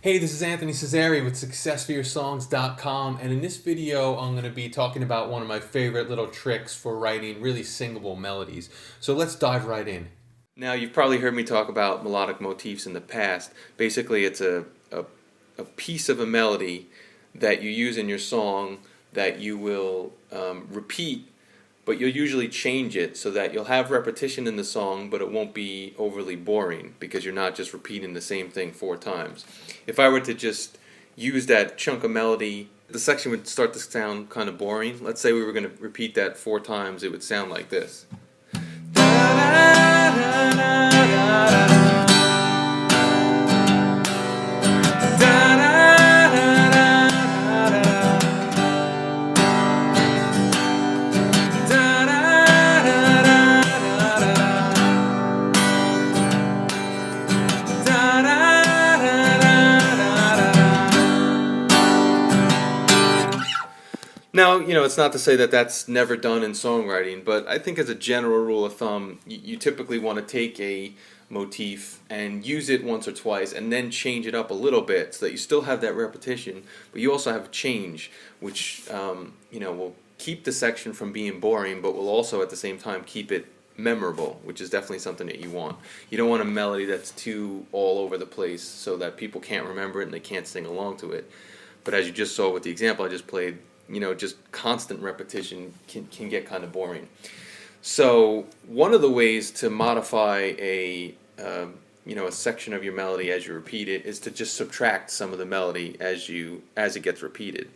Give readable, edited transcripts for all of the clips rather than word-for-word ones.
Hey, this is Anthony Cesare with SuccessForYourSongs.com, and in this video I'm going to be talking about one of my favorite little tricks for writing really singable melodies. So let's dive right in. Now, you've probably heard me talk about melodic motifs in the past. Basically, it's a piece of a melody that you use in your song that you will repeat, but you'll usually change it so that you'll have repetition in the song, but it won't be overly boring because you're not just repeating the same thing 4 times. If I were to just use that chunk of melody, the section would start to sound kind of boring. Let's say we were going to repeat that 4 times, it would sound like this. Now, it's not to say that that's never done in songwriting, but I think as a general rule of thumb, you typically want to take a motif and use it once or twice and then change it up a little bit so that you still have that repetition, but you also have a change, which will keep the section from being boring, but will also at the same time keep it memorable, which is definitely something that you want. You don't want a melody that's too all over the place so that people can't remember it and they can't sing along to it. But as you just saw with the example I just played, just constant repetition can get kind of boring. So one of the ways to modify a section of your melody as you repeat it is to just subtract some of the melody as it gets repeated.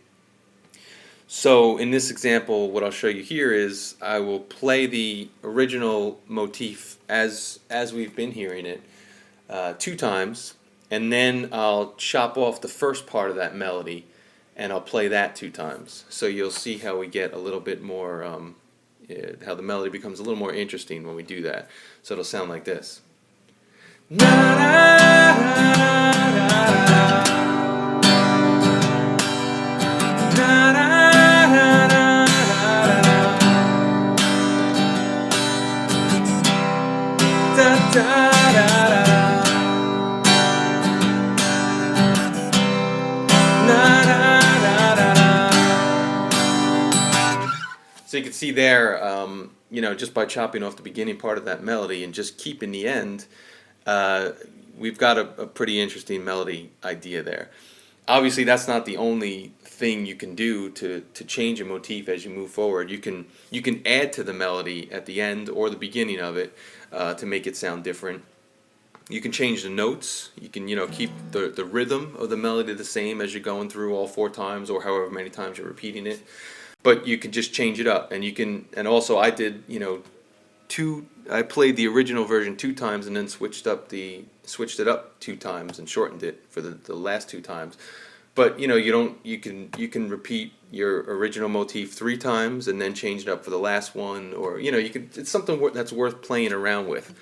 So in this example, what I'll show you here is I will play the original motif as we've been hearing it 2 times, and then I'll chop off the first part of that melody and I'll play that 2 times. So you'll see how we get a little bit more, how the melody becomes a little more interesting when we do that. So it'll sound like this. So you can see there, just by chopping off the beginning part of that melody and just keeping the end, we've got a pretty interesting melody idea there. Obviously, that's not the only thing you can do to change a motif as you move forward. You can add to the melody at the end or the beginning of it to make it sound different. You can change the notes. You can keep the rhythm of the melody the same as you're going through all 4 times or however many times you're repeating it. But you can just change it up, and also I did, I played the original version 2 times and then switched it up 2 times and shortened it for the last 2 times. But you can repeat your original motif 3 times and then change it up for the last one, or it's something that's worth playing around with.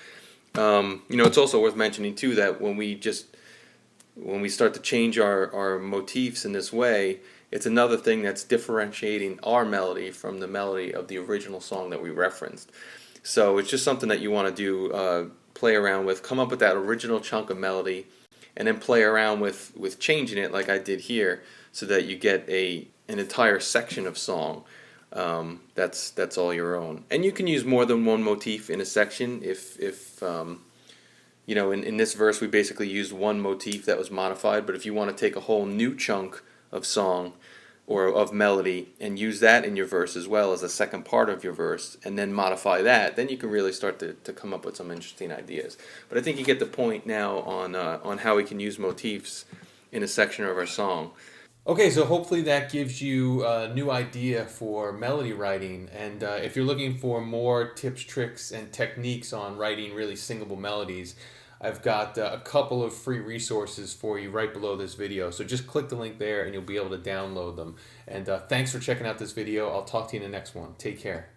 It's also worth mentioning too that when we start to change our motifs in this way, it's another thing that's differentiating our melody from the melody of the original song that we referenced. So it's just something that you want to do, play around with, come up with that original chunk of melody, and then play around with changing it like I did here, so that you get an entire section of song that's all your own. And you can use more than one motif in a section. In this verse we basically used one motif that was modified, but if you want to take a whole new chunk of song or of melody and use that in your verse as well as a second part of your verse and then modify that, then you can really start to come up with some interesting ideas. But I think you get the point now on how we can use motifs in a section of our song. Okay, so hopefully that gives you a new idea for melody writing, and if you're looking for more tips, tricks, and techniques on writing really singable melodies, I've got a couple of free resources for you right below this video. So just click the link there and you'll be able to download them. And thanks for checking out this video. I'll talk to you in the next one. Take care.